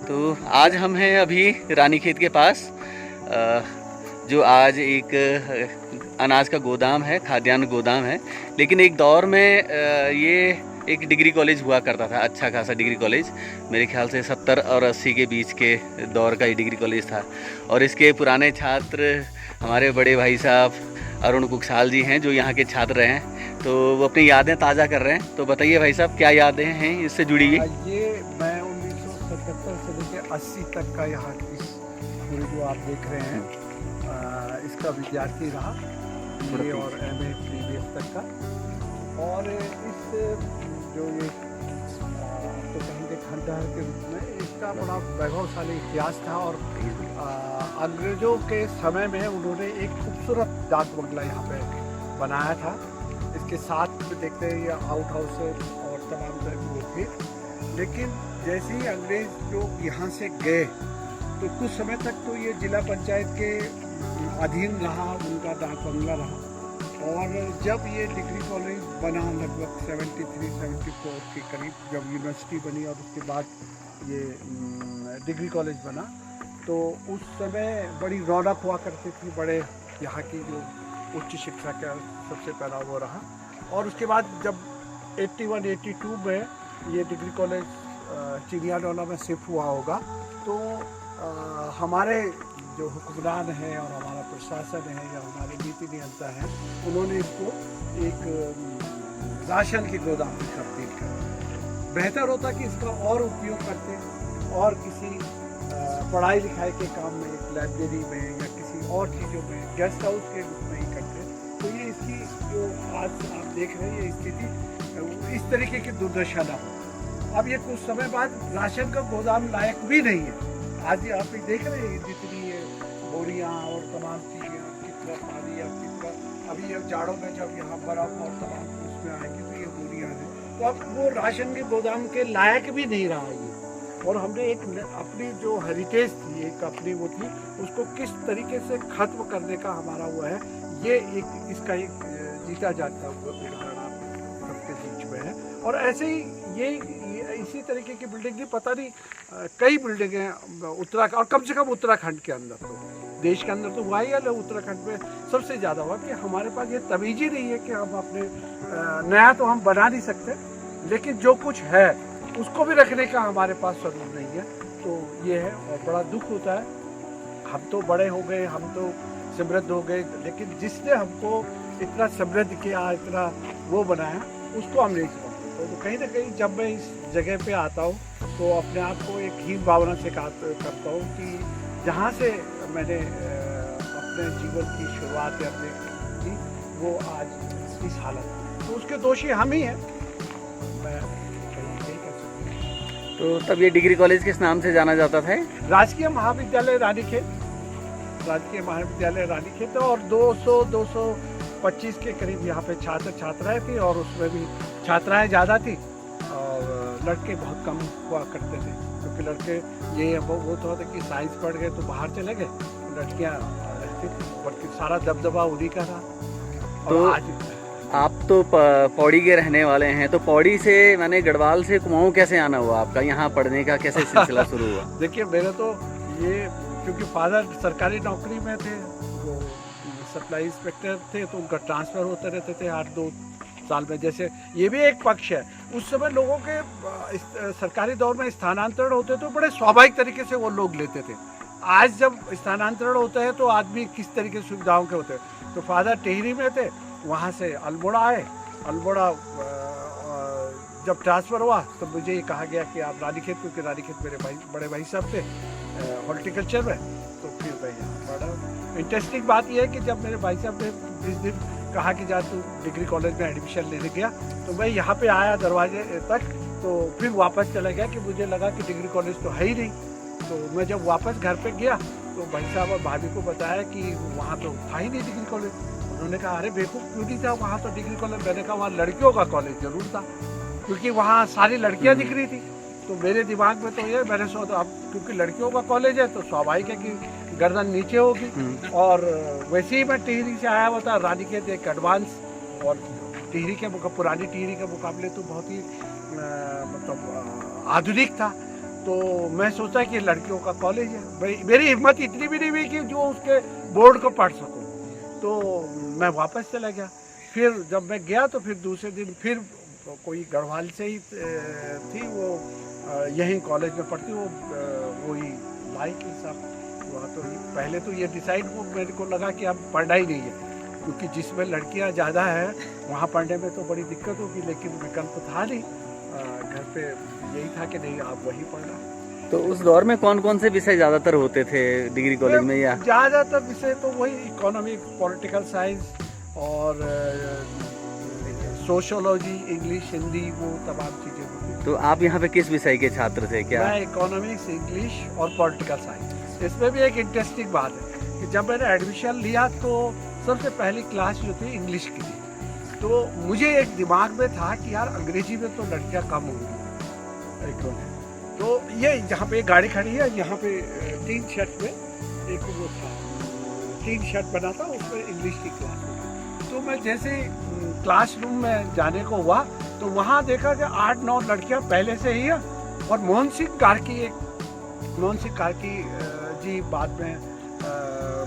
तो आज हम हैं अभी रानीखेत के पास, जो आज एक अनाज का गोदाम है, खाद्यान्न गोदाम है। लेकिन एक दौर में ये एक डिग्री कॉलेज हुआ करता था, अच्छा खासा डिग्री कॉलेज। मेरे ख्याल से 70 और 80 के बीच के दौर का ये डिग्री कॉलेज था। और इसके पुराने छात्र हमारे बड़े भाई साहब अरुण कुकसाल जी हैं, जो यहाँ के छात्र हैं। तो वो अपनी यादें ताज़ा कर रहे हैं। तो बताइए भाई साहब, क्या यादें हैं इससे जुड़ी हुई? ये मैं 1977 से लेकर 80 तक का यहाँ इस पूरे जो आप देख रहे हैं इसका विद्यार्थी रहा, BA और MA प्रीवियस तक का। और इस जो ये तो कहेंगे खंडहर के रूप में इसका बड़ा वैभवशाली इतिहास था। और अंग्रेज़ों के समय में उन्होंने एक खूबसूरत डाक बंगला यहाँ पे बनाया था। इसके साथ में देखते हैं ये आउट हाउस और तमाम तरह की वो थी। लेकिन जैसे ही अंग्रेज लोग यहाँ से गए तो कुछ समय तक तो ये जिला पंचायत के अधीन रहा, उनका डाक बंगला रहा। और जब ये डिग्री कॉलेज बना लगभग 73-74 के करीब, जब यूनिवर्सिटी बनी और उसके बाद ये डिग्री कॉलेज बना, तो उस समय बड़ी रौनक हुआ करती थी। बड़े यहाँ की जो उच्च शिक्षा का सबसे पहला वो रहा। और उसके बाद जब 81-82 में ये डिग्री कॉलेज चिड़ियाडोला में शिफ्ट हुआ होगा, तो हमारे जो हुक्मरान हैं और हमारा प्रशासन है या हमारे नीति नियंता हैं, उन्होंने इसको एक राशन के गोदाम में तब्दील कर। बेहतर होता कि इसका और उपयोग करते और किसी पढ़ाई लिखाई के काम में, लाइब्रेरी में या किसी और चीज़ों में, गेस्ट हाउस के रूप में ही करते। तो ये इसकी जो आज आप देख रहे हैं ये स्थिति, इस तरीके की दुर्दशा ना हो। अब ये कुछ समय बाद राशन का गोदाम लायक भी नहीं है। आज आप देख रहे हैं जितनी ये बोरियाँ और तमाम चीज़ें, कितना पानी या कितना, अभी ये जाड़ों में जब यहाँ बर्फ और तमाम उसमें आएगी तो ये बोरियाँ हैं, तो अब वो राशन के गोदाम के लायक भी नहीं रहा ये। और हमने एक अपनी जो हेरिटेज थी, एक अपनी वो थी, उसको किस तरीके से खत्म करने का हमारा वो है, ये एक इसका एक जीता जाता हुआ उदाहरण आप सबके बीच में है। और ऐसे ही ये इसी तरीके की बिल्डिंग की पता नहीं कई बिल्डिंगें उत्तराखंड, और कम से कम उत्तराखंड के अंदर, तो देश के अंदर तो हुआ ही है, उत्तराखंड में सबसे ज़्यादा हुआ कि हमारे पास ये तमीज़ ही नहीं है कि हम अपने नया तो हम बना नहीं सकते, लेकिन जो कुछ है उसको भी रखने का हमारे पास स्वरूप नहीं है। तो ये है और बड़ा दुख होता है। हम तो बड़े हो गए, हम तो समृद्ध हो गए, लेकिन जिसने हमको इतना समृद्ध किया, इतना वो बनाया, उसको हम नहीं समझते। तो कहीं ना कहीं जब मैं इस जगह पे आता हूँ तो अपने आप को एक हीन भावना से करता हूँ कि जहाँ से मैंने अपने जीवन की शुरुआत अपने की, वो आज इस हालत, तो उसके दोषी हम ही हैं। मैं यही कर सकता हूँ। तो तब ये डिग्री कॉलेज किस नाम से जाना जाता था? राजकीय महाविद्यालय रानीखेत, राजकीय महाविद्यालय रानीखेत। और 200-225 के करीब यहाँ पे छात्र छात्राएँ थी, और उसमें भी छात्राएँ ज़्यादा थी और लड़के बहुत कम हुआ करते थे, क्योंकि लड़के ये वो तो होता कि साइंस पढ़ गए तो बाहर चले गए, लड़कियाँ रहती थी, बल्कि सारा दबदबा उन्हीं का था। तो आज आप तो पौड़ी के रहने वाले हैं, तो पौड़ी से माने गढ़वाल से कुमाऊं कैसे आना हुआ आपका? यहाँ पढ़ने का कैसे सिलसिला शुरू हुआ? देखिए, मेरे तो ये, क्योंकि फादर सरकारी नौकरी में थे, वो सप्लाई इंस्पेक्टर थे, तो उनका ट्रांसफ़र होते रहते थे हर 2 साल में। जैसे ये भी एक पक्ष है, उस समय लोगों के सरकारी दौर में स्थानांतरण होते तो बड़े स्वाभाविक तरीके से वो लोग लेते थे। आज जब स्थानांतरण होता है तो आदमी किस तरीके से सुविधाओं के होते हैं। तो फादर टिहरी में थे, वहाँ से अल्मोड़ा आए। अल्मोड़ा जब ट्रांसफ़र हुआ तो मुझे ये कहा गया कि आप रानीखेत, क्योंकि रानीखेत मेरे बड़े भाई साहब थे हॉर्टिकल्चर में, तो फिर मैं यहाँ पढ़ा। इंटरेस्टिंग बात यह है कि जब मेरे भाई साहब ने जिस दिन कहा कि जा तू डिग्री कॉलेज में एडमिशन लेने गया, तो मैं यहाँ पे आया दरवाजे तक, तो फिर वापस चला गया कि मुझे लगा कि डिग्री कॉलेज तो है ही नहीं। तो मैं जब वापस घर पे गया तो भाई साहब और भाभी को बताया कि वहाँ तो था ही नहीं डिग्री कॉलेज। उन्होंने कहा, अरे बेवकूफ़, क्यों नहीं था वहाँ तो डिग्री कॉलेज? मैंने कहा, वहाँ लड़कियों का कॉलेज ज़रूर था, क्योंकि वहाँ सारी लड़कियाँ दिख रही थी। तो मेरे दिमाग में तो ये, मैंने सोचा अब क्योंकि लड़कियों का कॉलेज है तो स्वाभाविक है कि गर्दन नीचे होगी। और वैसे ही मैं टिहरी से आया हुआ था। रानीखेत एक एडवांस और टिहरी के पुरानी टिहरी के मुकाबले तो बहुत ही मतलब आधुनिक था। तो मैं सोचा कि लड़कियों का कॉलेज है भाई, मेरी हिम्मत इतनी भी नहीं हुई कि जो उसके बोर्ड को पढ़ सकूं, तो मैं वापस चला गया। फिर जब मैं गया तो फिर दूसरे दिन फिर कोई गढ़वाल से ही थी, वो यहीं कॉलेज में पढ़ती, वो वही लाइक ही सब हुआ। तो पहले तो ये डिसाइड वो मेरे को लगा कि अब पढ़ना ही नहीं है, क्योंकि जिसमें लड़कियां ज़्यादा हैं वहाँ पढ़ने में तो बड़ी दिक्कत होगी, लेकिन विकल्प था नहीं, घर पे यही था कि नहीं आप वही पढ़ना। तो उस दौर में कौन कौन से विषय ज़्यादातर होते थे डिग्री कॉलेज में? या ज़्यादातर विषय तो वही इकोनॉमिक, पॉलिटिकल साइंस और सोशोलॉजी, इंग्लिश, हिंदी, वो तमाम चीज़ें होती। तो आप यहाँ पे किस विषय के छात्र थे? क्या मैं इकोनॉमिक्स, इंग्लिश और पॉलिटिकल साइंस। इसमें भी एक इंटरेस्टिंग बात है कि जब मैंने एडमिशन लिया तो सबसे पहली क्लास जो थी इंग्लिश की थी, तो मुझे एक दिमाग में था कि यार अंग्रेजी में तो लड़कियाँ कम होंगी। तो ये जहाँ पे गाड़ी खड़ी है, यहाँ पे 3 शर्ट में एक वो था, 3 शर्ट बना था, उसमें इंग्लिश की क्लास होती। तो मैं जैसे क्लासरूम में जाने को हुआ तो वहाँ देखा कि 8-9 लड़कियाँ पहले से ही है, और मोहन सिंह कार्की जी बाद में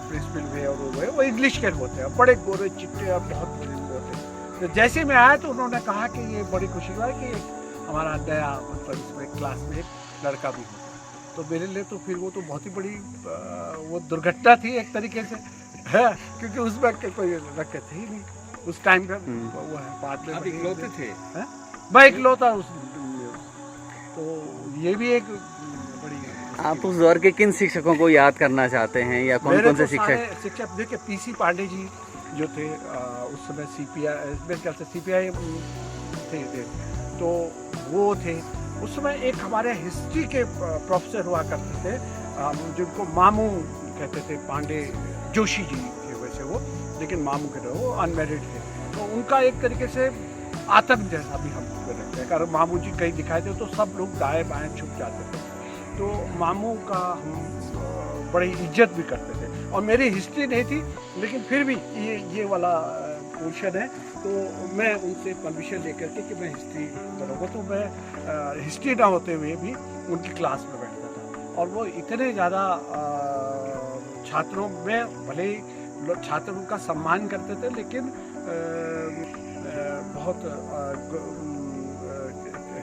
प्रिंसिपल हुए और वो इंग्लिश के होते हैं, बड़े गोरे चिट्टे और बहुत बुजुर्ग होते हैं। तो जैसे मैं आया तो उन्होंने कहा कि ये बड़ी खुशी हुआ है कि हमारा नया मतलब इसमें क्लास में एक लड़का भी होता। तो मेरे लिए तो फिर वो तो बहुत ही बड़ी वो दुर्घटना थी एक तरीके से, है, क्योंकि उसमें कोई रखे थे ही नहीं उस टाइम पे। वो है बाद में आप इकलौते थे, मैं इकलौता उस। तो ये भी एक बड़ी। आप उस दौर के किन शिक्षकों को याद करना चाहते हैं, या कौन कौन से शिक्षक? देखिए पीसी पांडे जी जो थे उस समय सीपीआई थे, तो वो थे उस समय। एक हमारे हिस्ट्री के प्रोफेसर हुआ करते थे, जिनको मामू कहते थे, पांडे जोशी जी थे वैसे वो, लेकिन मामू के वो अनमेरिड थे। तो उनका एक तरीके से आतंक जैसा भी हम रखते हैं, कारण मामू जी कहीं दिखाई दे तो सब लोग दाएं बाएं छुप जाते थे। तो मामू का हम बड़ी इज्जत भी करते थे, और मेरी हिस्ट्री नहीं थी, लेकिन फिर भी ये वाला पोर्शन है, तो मैं उनसे परमिशन लेकर के कि मैं हिस्ट्री करूँगा। तो मैं हिस्ट्री ना होते हुए भी उनकी क्लास में बैठता था, और वो इतने ज़्यादा छात्रों में, भले ही छात्र उनका सम्मान करते थे, लेकिन बहुत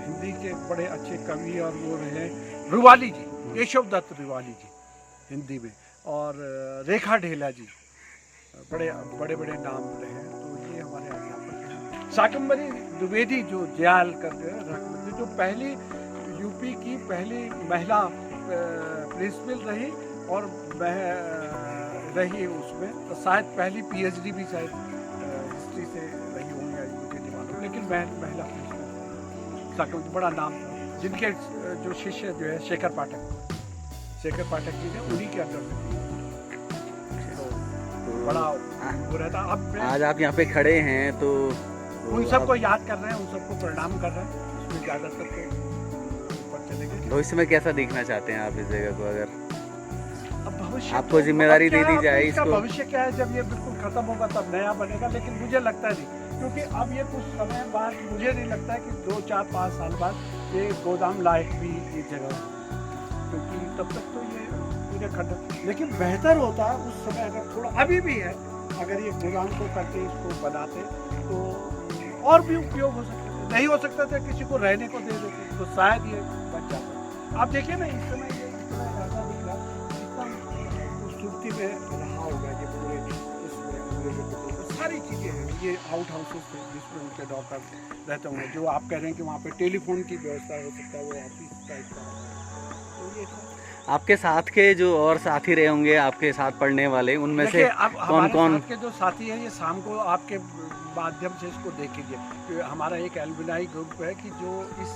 हिंदी के बड़े अच्छे कवि और वो रहे रुवाली जी, केशव दत्त रुवाली जी हिंदी में, और रेखा ढेला जी, बड़े बड़े नाम रहे। तो ये हमारे अध्यापक हैं। शाकंभरी द्विवेदी जो जयाल कर जो पहली यूपी की पहली महिला प्रिंसिपल रही, और रही उसमें, तो शायद पहली पीएचडी भी शायद हिस्ट्री से रही होंगी, मुझे नहीं मालूम, लेकिन महिला प्रिंसिपल शाकंभरी बड़ा नाम था। जिनके जो शिष्य जो है शेखर पाठक जी ने, उन्हीं के अंदर में तो बड़ा वो रहता। अब आज आप यहाँ पे खड़े हैं तो उन सबको याद कर रहे हैं, उन सबको प्रणाम कर रहे हैं। उसमें ज़्यादातर तो ऊपर चलेंगे। भविष्य में कैसा देखना चाहते हैं आप इस जगह को? अगर अब भविष्य आपको जिम्मेदारी दे दी जाए इसका इसको, भविष्य क्या है? जब ये बिल्कुल खत्म होगा तब नया बनेगा, लेकिन मुझे लगता है नहीं, क्योंकि अब ये कुछ समय बाद मुझे नहीं लगता है कि 2, 4, 5 साल बाद ये गोदाम लायक भी ये जगह, क्योंकि तब तक तो ये पूरे खत्म। लेकिन बेहतर होता है उस समय, अगर थोड़ा अभी भी है, अगर ये गोदाम को करके इसको बनाते तो और भी उपयोग हो सकते थे। नहीं हो सकता था, किसी को रहने को दे देते तो शायद ये बच जाता। आप देखिए ना, इस समय ये इतना ऐसा दिख रहा, इतना खूबसूरती में रहा होगा ये पूरे इसमें, सारी चीज़ें हैं। ये आउट हाउसेस थे जिसमें उनके डॉक्टर रहते होंगे, जो आप कह रहे हैं कि वहाँ पे टेलीफोन की व्यवस्था हो सकता है, वो ऑफिस टाइप का। तो ये आपके साथ के जो और साथी रहे होंगे, आपके साथ पढ़ने वाले, उनमें से कौन के जो साथी हैं, ये शाम को आपके माध्यम से इसको देखिए। तो हमारा एक एल्युमिनाई ग्रुप है कि जो इस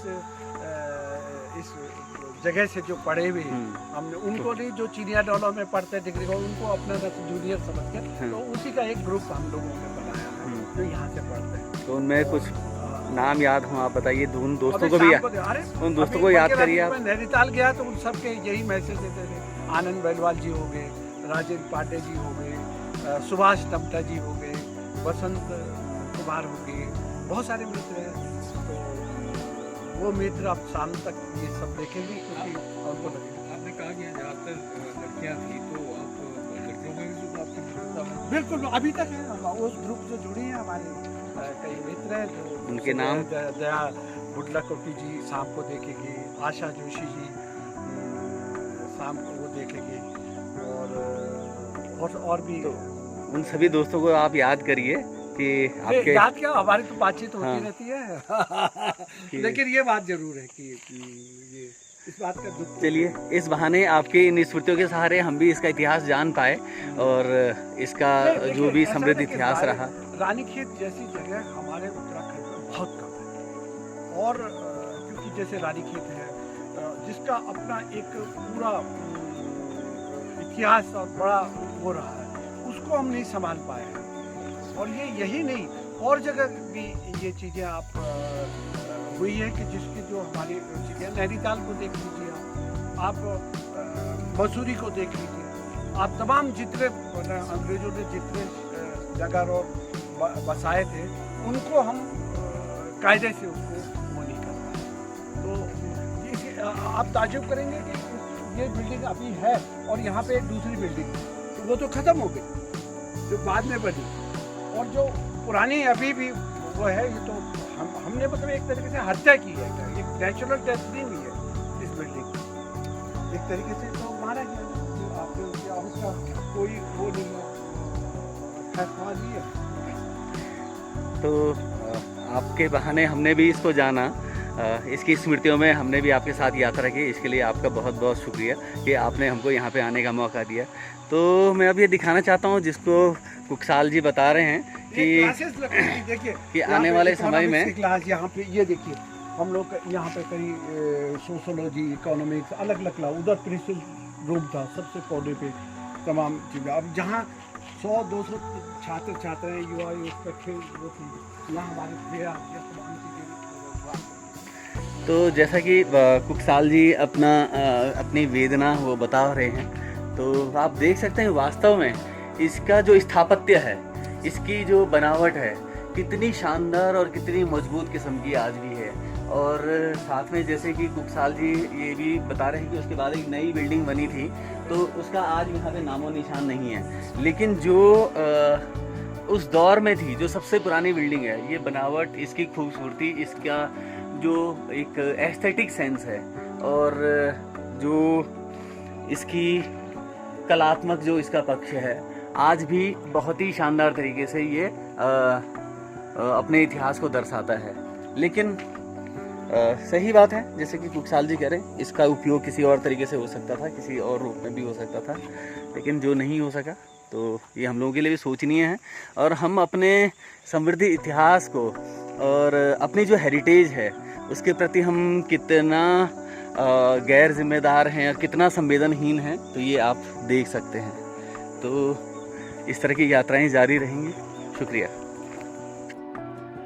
जगह से जो पढ़े हुए हैं, हमने उनको नहीं, जो चिड़िया डॉलर में पढ़ते डिग्री को, उनको अपना जूनियर समझ के, तो उसी का एक ग्रुप हम लोगों ने बनाया है जो यहाँ से पढ़ते हैं। तो उनमें कुछ नाम याद हो आप बताइए, उन दोस्तों को भी उन दोस्तों को याद करिए आप। मैं नैनीताल गया तो उन सबके यही मैसेज देते थे। आनंद बेलवाल जी हो गए, राजेंद्र पांडे जी हो गए, सुभाष टमटा जी हो गए, वसंत कुमार हो गए, बहुत सारे मित्र हैं। तो वो उम्मीद आप शाम तक ये सब देखेंगे क्योंकि उनको लगेगा। आपने कहा कि ज़्यादातर लड़कियाँ थी, तो आप लड़कियों में भी जो आपकी मित्रता है? बिल्कुल अभी तक है, उस ग्रुप से जुड़ी हैं हमारे कई मित्र हैं जो उनके नाम? दया बुडलाकोटी जी शाम को देखेंगे, आशा जोशी जी शाम को वो देखेंगे, और भी तो उन सभी दोस्तों को आप याद करिए कि आपके याद क्या, हमारी तो बातचीत होती हाँ। रहती है लेकिन ये बात जरूर है कि ये इस बात का दुख। चलिए, इस बहाने आपके इन स्मृतियों के सहारे हम भी इसका इतिहास जान पाए और इसका जो भी समृद्ध इतिहास रहा। रानीखेत जैसी जगह हमारे उत्तराखंड में बहुत कम है, और क्योंकि जैसे रानीखेत है जिसका अपना एक पूरा इतिहास और बड़ा वो रहा है, उसको हम नहीं संभाल पाए हैं। और ये यही नहीं, और जगह भी ये चीज़ें आप हुई है कि जिसकी जो हमारी चीज़ें, नैनीताल को देख लीजिए, आप मसूरी को देख लीजिए, आप तमाम जितने अंग्रेजों ने जितने जगह और बसाए थे उनको हम कायदे से उसको वो नहीं कर पाए। तो आप ताज्जुब करेंगे कि ये बिल्डिंग अभी है और यहाँ पे एक दूसरी बिल्डिंग, तो वो तो ख़त्म हो गई जो बाद में बनी, और जो पुरानी अभी भी वो है, ये तो हमने मतलब एक तरीके से हत्या की है, एक नेचुरल डेथ नहीं हुई है इस बिल्डिंग की, एक तरीके से तो मारा गया, जो आपने उसका कोई वो नहीं है, फैसला नहीं है। तो आपके बहाने हमने भी इसको जाना, इसकी स्मृतियों में हमने भी आपके साथ यात्रा की। इसके लिए आपका बहुत बहुत शुक्रिया कि आपने हमको यहाँ पे आने का मौका दिया। तो मैं अब ये दिखाना चाहता हूँ जिसको कुकसाल जी बता रहे हैं कि देखिए कि आने वाले समय में क्लास यहाँ पे ये देखिए, हम लोग यहाँ पे कहीं सोशोलॉजी, इकोनॉमिक्स, अलग अलग क्लास, उधर प्रिंसिपल रूम था सबसे पौधे पे तमाम चीज़ें। अब जहाँ 100-200 छात्र छात्राएँ युवा वो थी, यहाँ हमारे तमाम चीज़ें। तो जैसा कि कुकसाल जी अपनी वेदना वो बता रहे हैं, तो आप देख सकते हैं वास्तव में इसका जो स्थापत्य है, इसकी जो बनावट है, कितनी शानदार और कितनी मजबूत किस्म की आज भी है। और साथ में जैसे कि कुकसाल जी ये भी बता रहे हैं कि उसके बाद एक नई बिल्डिंग बनी थी, तो उसका आज यहाँ पे नामो निशान नहीं है, लेकिन जो उस दौर में थी, जो सबसे पुरानी बिल्डिंग है, ये बनावट, इसकी खूबसूरती, इसका जो एक एस्थेटिक सेंस है और जो इसकी कलात्मक जो इसका पक्ष है, आज भी बहुत ही शानदार तरीके से ये अपने इतिहास को दर्शाता है। लेकिन सही बात है, जैसे कि कुकसाल जी कह रहे हैं, इसका उपयोग किसी और तरीके से हो सकता था, किसी और रूप में भी हो सकता था, लेकिन जो नहीं हो सका तो ये हम लोगों के लिए भी सोचनीय है। और हम अपने समृद्ध इतिहास को और अपनी जो हेरिटेज है उसके प्रति हम कितना गैर जिम्मेदार हैं और कितना संवेदनहीन हैं, तो ये आप देख सकते हैं। तो इस तरह की यात्राएं जारी रहेंगी। शुक्रिया।